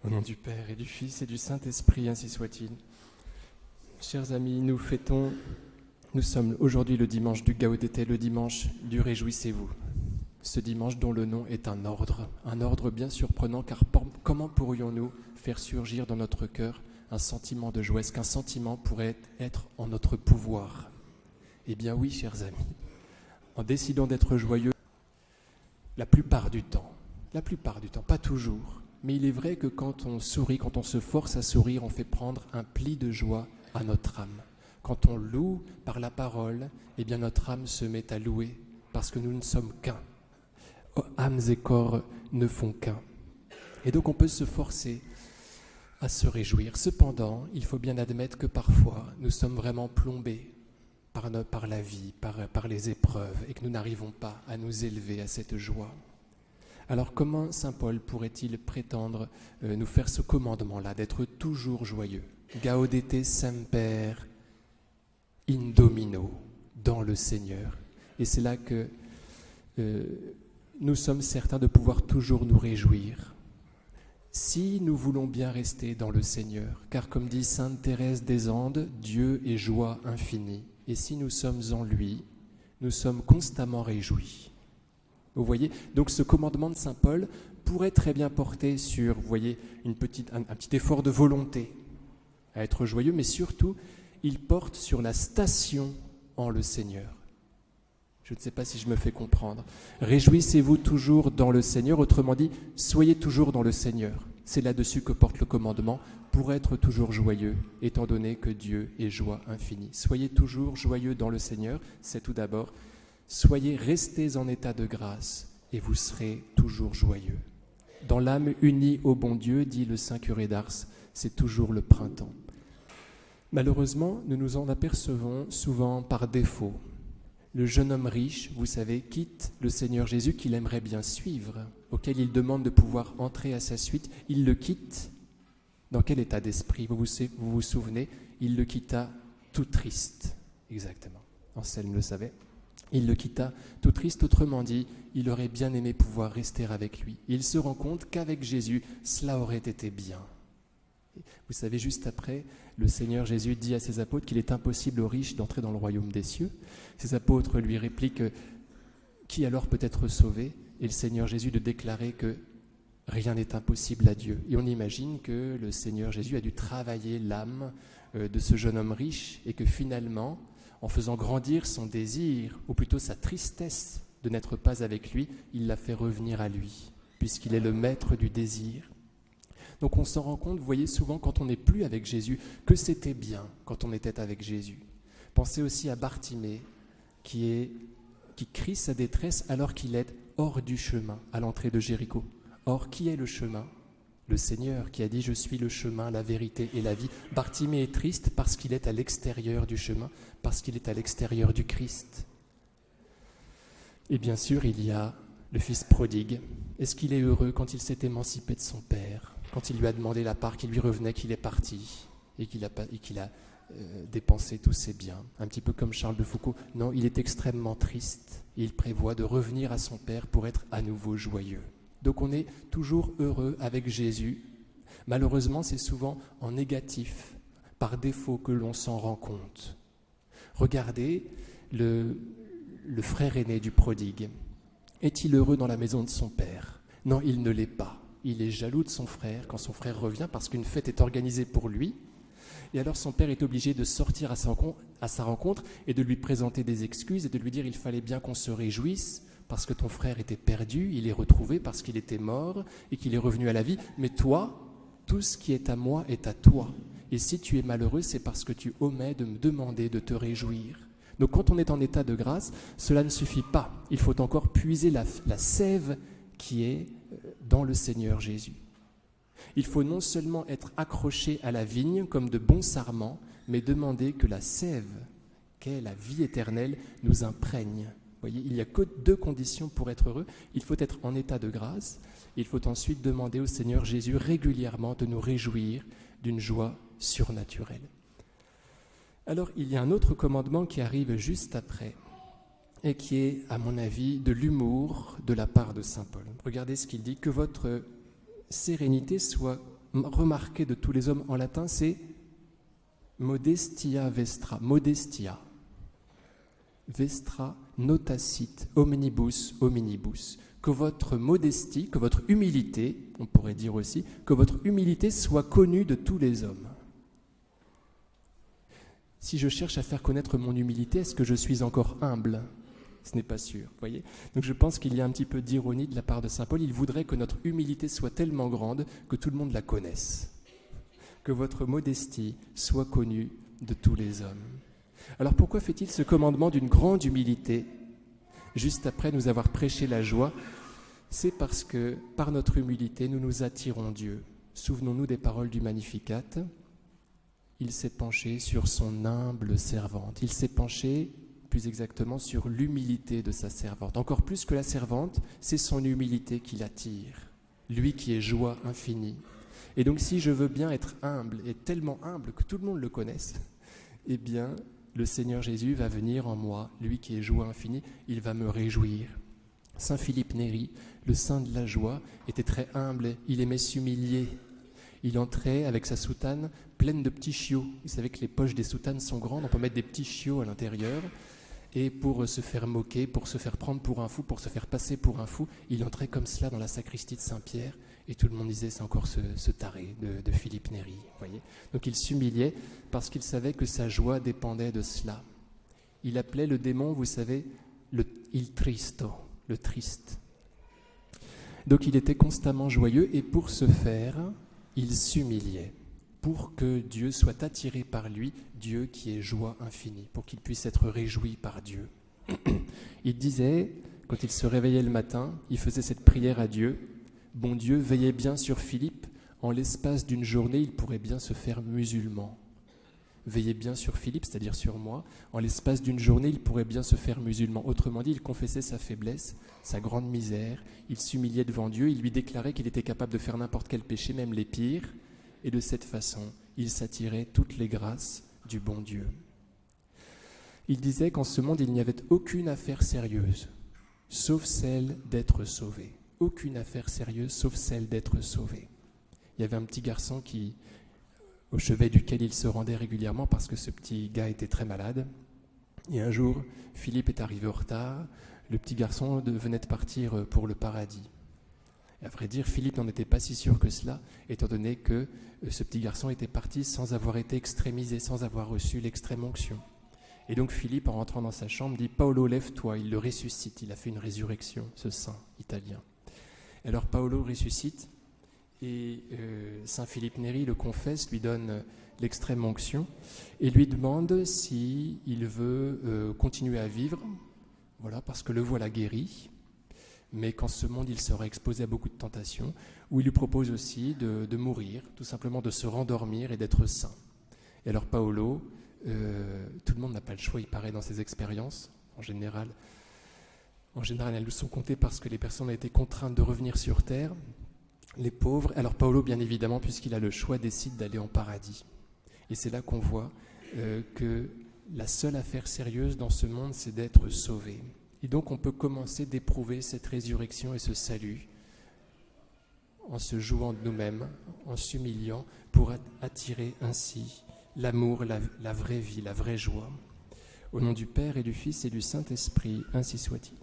Au nom du Père et du Fils et du Saint-Esprit, ainsi soit-il. Chers amis, nous sommes aujourd'hui le dimanche du Gaudete, le dimanche du Réjouissez-vous. Ce dimanche dont le nom est un ordre bien surprenant, car comment pourrions-nous faire surgir dans notre cœur un sentiment de joie? Est-ce qu'un sentiment pourrait être en notre pouvoir? Eh bien oui, chers amis, en décidant d'être joyeux, la plupart du temps, pas toujours, mais il est vrai que quand on sourit, quand on se force à sourire, on fait prendre un pli de joie à notre âme. Quand on loue par la parole, eh bien notre âme se met à louer, parce que nous ne sommes qu'un. Âmes et corps ne font qu'un. Et donc on peut se forcer à se réjouir. Cependant, il faut bien admettre que parfois, nous sommes vraiment plombés par la vie, par les épreuves, et que nous n'arrivons pas à nous élever à cette joie. Alors comment saint Paul pourrait-il prétendre nous faire ce commandement-là, d'être toujours joyeux? Gaudete semper in Domino, dans le Seigneur. Et c'est là que nous sommes certains de pouvoir toujours nous réjouir, si nous voulons bien rester dans le Seigneur. Car comme dit sainte Thérèse des Andes, Dieu est joie infinie. Et si nous sommes en lui, nous sommes constamment réjouis. Vous voyez, donc ce commandement de saint Paul pourrait très bien porter sur, vous voyez, un petit effort de volonté à être joyeux, mais surtout, il porte sur la station en le Seigneur. Je ne sais pas si je me fais comprendre. Réjouissez-vous toujours dans le Seigneur, autrement dit, soyez toujours dans le Seigneur. C'est là-dessus que porte le commandement, pour être toujours joyeux, étant donné que Dieu est joie infinie. Soyez toujours joyeux dans le Seigneur, c'est tout d'abord. Restez en état de grâce, et vous serez toujours joyeux. Dans l'âme unie au bon Dieu, dit le saint curé d'Ars, c'est toujours le printemps. Malheureusement, nous nous en apercevons souvent par défaut. Le jeune homme riche, vous savez, quitte le Seigneur Jésus qu'il aimerait bien suivre, auquel il demande de pouvoir entrer à sa suite. Il le quitte. Dans quel état d'esprit? Vous vous souvenez? Il le quitta tout triste. Exactement. Anselme le savait. Il le quitta tout triste, autrement dit, il aurait bien aimé pouvoir rester avec lui. Il se rend compte qu'avec Jésus, cela aurait été bien. Vous savez, juste après, le Seigneur Jésus dit à ses apôtres qu'il est impossible aux riches d'entrer dans le royaume des cieux. Ses apôtres lui répliquent « Qui alors peut être sauvé ?» Et le Seigneur Jésus de déclarer que rien n'est impossible à Dieu. Et on imagine que le Seigneur Jésus a dû travailler l'âme de ce jeune homme riche et que finalement, en faisant grandir son désir, ou plutôt sa tristesse de n'être pas avec lui, il l'a fait revenir à lui, puisqu'il est le maître du désir. Donc on s'en rend compte, vous voyez, souvent quand on n'est plus avec Jésus, que c'était bien quand on était avec Jésus. Pensez aussi à Bartimée, qui crie sa détresse alors qu'il est hors du chemin, à l'entrée de Jéricho. Or, qui est le chemin? Le Seigneur qui a dit « Je suis le chemin, la vérité et la vie ». Bartimée est triste parce qu'il est à l'extérieur du chemin, parce qu'il est à l'extérieur du Christ. Et bien sûr, il y a le fils prodigue. Est-ce qu'il est heureux quand il s'est émancipé de son père, quand il lui a demandé la part qui lui revenait, qu'il est parti et qu'il a dépensé tous ses biens? Un petit peu comme Charles de Foucault. Non, il est extrêmement triste et il prévoit de revenir à son père pour être à nouveau joyeux. Donc on est toujours heureux avec Jésus. Malheureusement, c'est souvent en négatif, par défaut, que l'on s'en rend compte. Regardez le frère aîné du prodigue. Est-il heureux dans la maison de son père? Non, il ne l'est pas. Il est jaloux de son frère quand son frère revient parce qu'une fête est organisée pour lui. Et alors son père est obligé de sortir à sa rencontre et de lui présenter des excuses et de lui dire « Il fallait bien qu'on se réjouisse parce que ton frère était perdu, il est retrouvé parce qu'il était mort et qu'il est revenu à la vie. Mais toi, tout ce qui est à moi est à toi. Et si tu es malheureux, c'est parce que tu omets de me demander de te réjouir. » Donc quand on est en état de grâce, cela ne suffit pas. Il faut encore puiser la sève qui est dans le Seigneur Jésus. Il faut non seulement être accroché à la vigne comme de bons sarments, mais demander que la sève, qu'est la vie éternelle, nous imprègne. Vous voyez, il n'y a que deux conditions pour être heureux. Il faut être en état de grâce. Il faut ensuite demander au Seigneur Jésus régulièrement de nous réjouir d'une joie surnaturelle. Alors, il y a un autre commandement qui arrive juste après et qui est, à mon avis, de l'humour de la part de saint Paul. Regardez ce qu'il dit, que votre sérénité soit remarquée de tous les hommes en latin, c'est modestia vestra, modestia. Vestra notacit omnibus hominibus. Que votre modestie, que votre humilité, on pourrait dire aussi, que votre humilité soit connue de tous les hommes. Si je cherche à faire connaître mon humilité, est-ce que je suis encore humble ? Ce n'est pas sûr, voyez. Donc je pense qu'il y a un petit peu d'ironie de la part de saint Paul. Il voudrait que notre humilité soit tellement grande que tout le monde la connaisse. Que votre modestie soit connue de tous les hommes. Alors pourquoi fait-il ce commandement d'une grande humilité juste après nous avoir prêché la joie ? C'est parce que par notre humilité, nous nous attirons Dieu. Souvenons-nous des paroles du Magnificat. Il s'est penché sur son humble servante. Il s'est penché, plus exactement, sur l'humilité de sa servante. Encore plus que la servante, c'est son humilité qui l'attire. Lui qui est joie infinie. Et donc si je veux bien être humble, et tellement humble que tout le monde le connaisse, eh bien, le Seigneur Jésus va venir en moi, lui qui est joie infinie, il va me réjouir. Saint Philippe Néri, le saint de la joie, était très humble, il aimait s'humilier. Il entrait avec sa soutane pleine de petits chiots. Vous savez que les poches des soutanes sont grandes, on peut mettre des petits chiots à l'intérieur. Et pour se faire moquer, pour se faire prendre pour un fou, pour se faire passer pour un fou, il entrait comme cela dans la sacristie de Saint-Pierre. Et tout le monde disait, c'est encore ce taré de Philippe Néri. Voyez. Donc il s'humiliait parce qu'il savait que sa joie dépendait de cela. Il appelait le démon, vous savez, il tristo, le triste. Donc il était constamment joyeux et pour ce faire, il s'humiliait. Pour que Dieu soit attiré par lui, Dieu qui est joie infinie, pour qu'il puisse être réjoui par Dieu. Il disait, quand il se réveillait le matin, il faisait cette prière à Dieu, « Bon Dieu, veillez bien sur Philippe, en l'espace d'une journée, il pourrait bien se faire musulman. » Veillez bien sur Philippe, c'est-à-dire sur moi, en l'espace d'une journée, il pourrait bien se faire musulman. Autrement dit, il confessait sa faiblesse, sa grande misère, il s'humiliait devant Dieu, il lui déclarait qu'il était capable de faire n'importe quel péché, même les pires, et de cette façon, il s'attirait toutes les grâces du bon Dieu. Il disait qu'en ce monde, il n'y avait aucune affaire sérieuse, sauf celle d'être sauvé. Aucune affaire sérieuse, sauf celle d'être sauvé. Il y avait un petit garçon au chevet duquel il se rendait régulièrement parce que ce petit gars était très malade. Et un jour, Philippe est arrivé en retard. Le petit garçon venait de partir pour le paradis. Et à vrai dire, Philippe n'en était pas si sûr que cela, étant donné que ce petit garçon était parti sans avoir été extrémisé, sans avoir reçu l'extrême onction. Et donc Philippe, en rentrant dans sa chambre, dit « Paolo, lève-toi », il le ressuscite. Il a fait une résurrection, ce saint italien. Alors Paolo ressuscite, et saint Philippe Néri le confesse, lui donne l'extrême onction, et lui demande s'il veut continuer à vivre, voilà, parce que le voilà guéri, mais qu'en ce monde il sera exposé à beaucoup de tentations, où il lui propose aussi de mourir, tout simplement de se rendormir et d'être saint. Et alors Paolo, tout le monde n'a pas le choix, il paraît, dans ses expériences, en général, elles sont comptées parce que les personnes ont été contraintes de revenir sur terre, les pauvres. Alors Paolo, bien évidemment, puisqu'il a le choix, décide d'aller en paradis. Et c'est là qu'on voit que la seule affaire sérieuse dans ce monde, c'est d'être sauvé. Et donc on peut commencer d'éprouver cette résurrection et ce salut en se jouant de nous-mêmes, en s'humiliant, pour attirer ainsi l'amour, la vraie vie, la vraie joie. Au nom du Père et du Fils et du Saint-Esprit, ainsi soit-il.